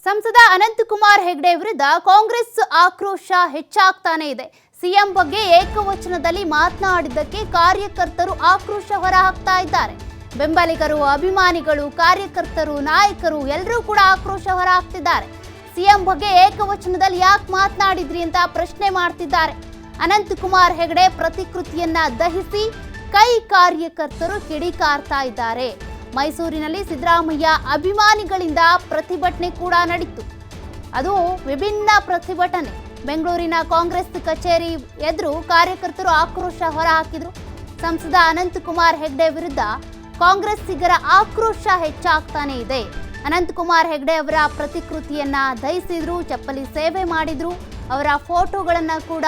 ಸಂಸದ ಅನಂತಕುಮಾರ್ ಹೆಗಡೆ ವಿರುದ್ಧ ಕಾಂಗ್ರೆಸ್ ಆಕ್ರೋಶ ಹೆಚ್ಚಾಗ್ತಾನೆ ಇದೆ. ಸಿಎಂ ಬಗ್ಗೆ ಏಕವಚನದಲ್ಲಿ ಮಾತನಾಡಿದ್ದಕ್ಕೆ ಕಾರ್ಯಕರ್ತರು ಆಕ್ರೋಶ ಹೊರಹಾಕ್ತಾ ಇದ್ದಾರೆ. ಬೆಂಬಲಿಗರು, ಅಭಿಮಾನಿಗಳು, ಕಾರ್ಯಕರ್ತರು, ನಾಯಕರು ಎಲ್ಲರೂ ಕೂಡ ಆಕ್ರೋಶ ಹೊರಹಾಕ್ತಿದ್ದಾರೆ. ಸಿಎಂ ಬಗ್ಗೆ ಏಕವಚನದಲ್ಲಿ ಯಾಕೆ ಮಾತನಾಡಿದ್ರಿ ಅಂತ ಪ್ರಶ್ನೆ ಮಾಡ್ತಿದ್ದಾರೆ. ಅನಂತಕುಮಾರ್ ಹೆಗಡೆ ಪ್ರತಿಕೃತಿಯನ್ನ ದಹಿಸಿ ಕೈ ಕಾರ್ಯಕರ್ತರು ಕಿಡಿಕಾರ್ತಾ ಇದ್ದಾರೆ. ಮೈಸೂರಿನಲ್ಲಿ ಸಿದ್ದರಾಮಯ್ಯ ಅಭಿಮಾನಿಗಳಿಂದ ಪ್ರತಿಭಟನೆ ಕೂಡ ನಡೆಯಿತು. ಅದು ವಿಭಿನ್ನ ಪ್ರತಿಭಟನೆ. ಬೆಂಗಳೂರಿನ ಕಾಂಗ್ರೆಸ್ ಕಚೇರಿ ಎದುರು ಕಾರ್ಯಕರ್ತರು ಆಕ್ರೋಶ ಹೊರಹಾಕಿದ್ರು. ಸಂಸದ ಅನಂತಕುಮಾರ್ ಹೆಗಡೆ ವಿರುದ್ಧ ಕಾಂಗ್ರೆಸ್ಸಿಗರ ಆಕ್ರೋಶ ಹೆಚ್ಚಾಗ್ತಾನೆ ಇದೆ. ಅನಂತಕುಮಾರ್ ಹೆಗಡೆ ಅವರ ಪ್ರತಿಕೃತಿಯನ್ನ ದಹಿಸಿದ್ರು, ಚಪ್ಪಲಿ ಸೇವೆ ಮಾಡಿದ್ರು. ಅವರ ಫೋಟೋಗಳನ್ನ ಕೂಡ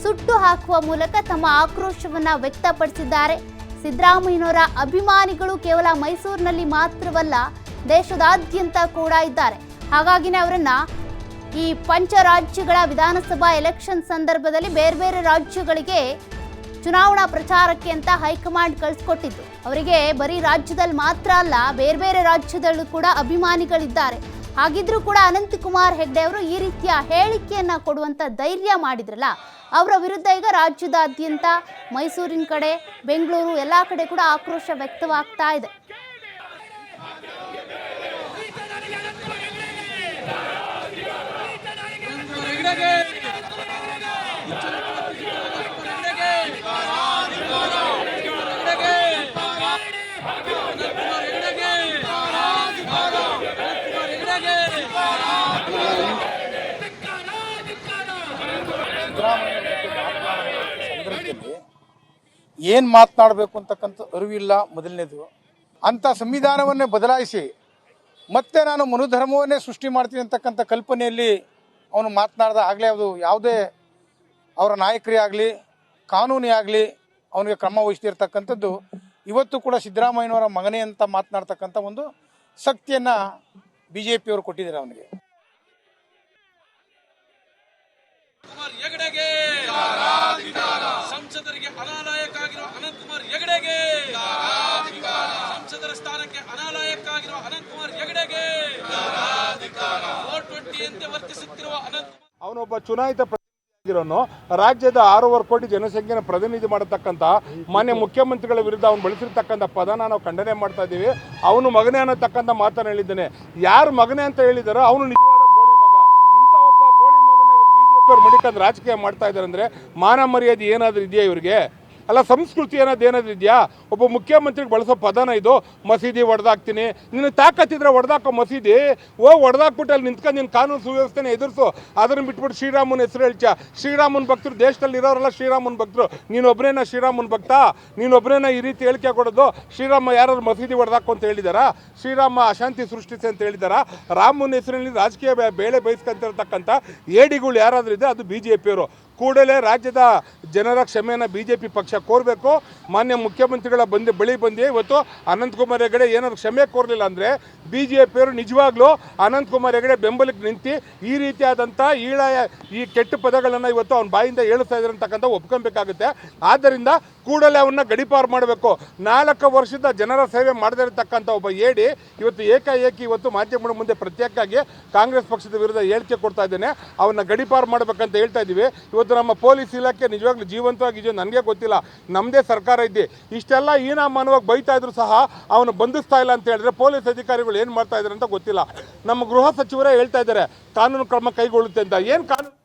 ಸುಟ್ಟು ಹಾಕುವ ಮೂಲಕ ತಮ್ಮ ಆಕ್ರೋಶವನ್ನ ವ್ಯಕ್ತಪಡಿಸಿದ್ದಾರೆ. ಸಿದ್ದರಾಮಯ್ಯನವರ ಅಭಿಮಾನಿಗಳು ಕೇವಲ ಮೈಸೂರಿನಲ್ಲಿ ಮಾತ್ರವಲ್ಲ, ದೇಶದಾದ್ಯಂತ ಕೂಡ ಇದ್ದಾರೆ. ಹಾಗಾಗಿನೇ ಅವರನ್ನ ಈ ಪಂಚರಾಜ್ಯಗಳ ವಿಧಾನಸಭಾ ಎಲೆಕ್ಷನ್ ಸಂದರ್ಭದಲ್ಲಿ ಬೇರೆ ಬೇರೆ ರಾಜ್ಯಗಳಿಗೆ ಚುನಾವಣಾ ಪ್ರಚಾರಕ್ಕೆ ಅಂತ ಹೈಕಮಾಂಡ್ ಕಳಿಸ್ಕೊಟ್ಟಿದ್ದು. ಅವರಿಗೆ ಬರೀ ರಾಜ್ಯದಲ್ಲಿ ಮಾತ್ರ ಅಲ್ಲ, ಬೇರೆ ಬೇರೆ ರಾಜ್ಯದಲ್ಲೂ ಕೂಡ ಅಭಿಮಾನಿಗಳಿದ್ದಾರೆ. ಹಾಗಿದ್ರೂ ಕೂಡ ಅನಂತಕುಮಾರ್ ಹೆಗಡೆ ಅವರು ಈ ರೀತಿಯ ಹೇಳಿಕೆಯನ್ನ ಕೊಡುವಂತ ಧೈರ್ಯ ಮಾಡಿದ್ರಲ್ಲ, ಅವರ ವಿರುದ್ಧ ಈಗ ರಾಜ್ಯದಾದ್ಯಂತ ಮೈಸೂರಿನ ಕಡೆ, ಬೆಂಗಳೂರು ಎಲ್ಲ ಕಡೆ ಕೂಡ ಆಕ್ರೋಶ ವ್ಯಕ್ತವಾಗ್ತಾ ಇದೆ. ಏನು ಮಾತನಾಡಬೇಕು ಅಂತಕ್ಕಂಥ ಅರಿವಿಲ್ಲ. ಮೊದಲನೇದು, ಅಂಥ ಸಂವಿಧಾನವನ್ನೇ ಬದಲಾಯಿಸಿ ಮತ್ತೆ ನಾನು ಮನುಧರ್ಮವನ್ನೇ ಸೃಷ್ಟಿ ಮಾಡ್ತೀನಿ ಅಂತಕ್ಕಂಥ ಕಲ್ಪನೆಯಲ್ಲಿ ಅವನು ಮಾತನಾಡ್ದ. ಆಗಲೇ ಅದು ಯಾವುದೇ ಅವರ ನಾಯಕರೇ ಆಗಲಿ, ಕಾನೂನೇ ಆಗಲಿ ಅವನಿಗೆ ಕ್ರಮ ವಹಿಸ್ತಿರ್ತಕ್ಕಂಥದ್ದು. ಇವತ್ತು ಕೂಡ ಸಿದ್ದರಾಮಯ್ಯನವರ ಮಗನೇ ಅಂತ ಮಾತನಾಡ್ತಕ್ಕಂಥ ಒಂದು ಶಕ್ತಿಯನ್ನು BJP ಅವರು ಕೊಟ್ಟಿದ್ದಾರೆ ಅವನಿಗೆ. ಸಂಸದರಿಗೆ ಅನಾಲಾಯಕ ಆಗಿರುವ ಅನಂತಕುಮಾರ್ ಹೆಗಡೆಗೆ, ಸಂಸದರ ಸ್ಥಾನಕ್ಕೆ ಅನಾಲಾಯಕ ಆಗಿರುವ ಅನಂತಕುಮಾರ್ ಹೆಗಡೆಗೆ 420 ಅಂತೆ ವರ್ತಿಸುತ್ತಿರುವ ಅನಂತಕುಮಾರ್ ಅವನೊಬ್ಬ ಚುನಾಯಿತ ಪ್ರತಿನಿಧಿಗಿರೋನು, ರಾಜ್ಯದ 6.5 ಕೋಟಿ ಜನಸಂಖ್ಯೆನ ಪ್ರತಿನಿಧಿ ಮಾಡತಕ್ಕಂಥ ಮಾನ್ಯ ಮುಖ್ಯಮಂತ್ರಿಗಳ ವಿರುದ್ಧ ಅವನು ಬಳಸಿರ್ತಕ್ಕಂಥ ಪದನ ನಾವು ಖಂಡನೆ ಮಾಡ್ತಾ ಇದ್ದೀವಿ. ಅವನು ಮಗನೇ ಅನ್ನತಕ್ಕಂಥ ಮಾತನ್ನು ಹೇಳಿದ್ದಾನೆ. ಯಾರು ಮಗನೇ ಅಂತ ಹೇಳಿದಾರೋ ಅವನು ನಿಜವಾದ ಬೋಳಿ ಮಗ. ಇಂಥ ಒಬ್ಬ ಬೋಳಿ ಮಗನ BJP ಅವ್ರು ಮಡಿಕೊಂಡು ರಾಜಕೀಯ ಮಾಡ್ತಾ ಇದ್ದಾರೆ ಅಂದರೆ ಮಾನ ಮರ್ಯಾದೆ ಏನಾದರೂ ಇದೆಯಾ ಇವರಿಗೆ? ಅಲ್ಲ, ಸಂಸ್ಕೃತಿ ಏನಾದ್ರು ಇದೆಯಾ? ಒಬ್ಬ ಮುಖ್ಯಮಂತ್ರಿಗೆ ಬಳಸೋ ಪದನ ಇದು. ಮಸೀದಿ ಹೊಡೆದಾಕ್ತೀನಿ, ನಿನ್ನ ತಾಕತ್ತಿದ್ರೆ ಹೊಡೆದಾಕೋ ಮಸೀದಿ. ಹೊಡೆದಾಕ್ಬಿಟ್ಟು ಅಲ್ಲಿ ನಿಂತ್ಕೊಂಡು ನಿನ್ನ ಕಾನೂನು ಸುವ್ಯವಸ್ಥೆನ ಎದುರಿಸು. ಅದನ್ನು ಬಿಟ್ಬಿಟ್ಟು ಶ್ರೀರಾಮನ ಹೆಸರು ಹೇಳ್ಚ. ಶ್ರೀರಾಮನ ಭಕ್ತರು ದೇಶದಲ್ಲಿ ಇರೋರೆಲ್ಲ ಶ್ರೀರಾಮನ ಭಕ್ತರು. ನೀನೊಬ್ಬರೇನ ಶ್ರೀರಾಮನ ಭಕ್ತ? ನೀನೊಬ್ಬರೇನ ಈ ರೀತಿ ಹೇಳಿಕೆ ಕೊಡೋದು? ಶ್ರೀರಾಮ ಯಾರು ಮಸೀದಿ ಹೊಡೆದಾಕು ಅಂತ ಹೇಳಿದಾರಾ? ಶ್ರೀರಾಮ ಅಶಾಂತಿ ಸೃಷ್ಟಿಸಿ ಅಂತ ಹೇಳಿದಾರಾ? ರಾಮನ ಹೆಸರಲ್ಲಿ ರಾಜಕೀಯ ಬೇಳೆ ಬಯಸ್ಕೊಂತಿರ್ತಕ್ಕಂಥ ಏಡಿಗಳು ಯಾರಾದರೂ ಇದೆ ಅದು BJP ಅವರು. ಕೂಡಲೇ ರಾಜ್ಯದ ಜನರ ಕ್ಷಮೆಯನ್ನು BJP ಪಕ್ಷ ಕೋರಬೇಕು. ಮಾನ್ಯ ಮುಖ್ಯಮಂತ್ರಿಗಳ ಬಳಿ ಬಂದು ಇವತ್ತು ಅನಂತಕುಮಾರ್ ಹೆಗಡೆ ಏನಾದ್ರು ಕ್ಷಮೆ ಕೋರಲಿಲ್ಲ ಅಂದರೆ BJP ಅವರು ನಿಜವಾಗ್ಲೂ ಅನಂತಕುಮಾರ್ ಹೆಗಡೆ ಬೆಂಬಲಕ್ಕೆ ನಿಂತು ಈ ರೀತಿಯಾದಂಥ ಈ ಕೆಟ್ಟ ಪದಗಳನ್ನು ಇವತ್ತು ಅವನ ಬಾಯಿಂದ ಹೇಳಿಸ್ತಾ ಇದ್ದಾರೆ ಅಂತಕ್ಕಂಥ ಒಪ್ಕೊಬೇಕಾಗುತ್ತೆ. ಆದ್ದರಿಂದ ಕೂಡಲೇ ಅವನ್ನ ಗಡೀಪಾರು ಮಾಡಬೇಕು. 4 ವರ್ಷದ ಜನರ ಸೇವೆ ಮಾಡದೇ ಇರತಕ್ಕಂಥ ಒಬ್ಬ ಏಡಿ ಇವತ್ತು ಏಕಾಏಕಿ ಇವತ್ತು ಮಾಧ್ಯಮಗಳ ಮುಂದೆ ಪ್ರತ್ಯೇಕವಾಗಿ ಕಾಂಗ್ರೆಸ್ ಪಕ್ಷದ ವಿರುದ್ಧ ಹೇಳಿಕೆ ಕೊಡ್ತಾ ಇದ್ದೇನೆ. ಅವನ್ನ ಗಡೀಪಾರು ಮಾಡಬೇಕಂತ ಹೇಳ್ತಾ ಇದ್ದೀವಿ. ಇವತ್ತು ನಮ್ಮ ಪೊಲೀಸ್ ಇಲಾಖೆ ನಿಜವಾಗ್ಲೂ ಜೀವಂತವಾಗಿದೆಯೋ ನನಗೆ ಗೊತ್ತಿಲ್ಲ. ನಮ್ಮದೇ ಸರ್ಕಾರ ಇದೆ. ಇಷ್ಟೆಲ್ಲ ಹೀನಾಮಾನವಾಗಿ ಬೈತಾ ಇದ್ರು ಸಹ ಅವನು ಬಂಧಿಸ್ತಾ ಇಲ್ಲ ಅಂತ ಹೇಳಿದ್ರೆ ಪೊಲೀಸ್ ಅಧಿಕಾರಿಗಳು ಏನು ಮಾಡ್ತಾ ಇದ್ದಾರೆ ಅಂತ ಗೊತ್ತಿಲ್ಲ. ನಮ್ಮ ಗೃಹ ಸಚಿವರೇ ಹೇಳ್ತಾ ಇದ್ದಾರೆ ಕಾನೂನು ಕ್ರಮ ಕೈಗೊಳ್ಳುತ್ತೆ ಅಂತ. ಏನು ಕಾನೂನು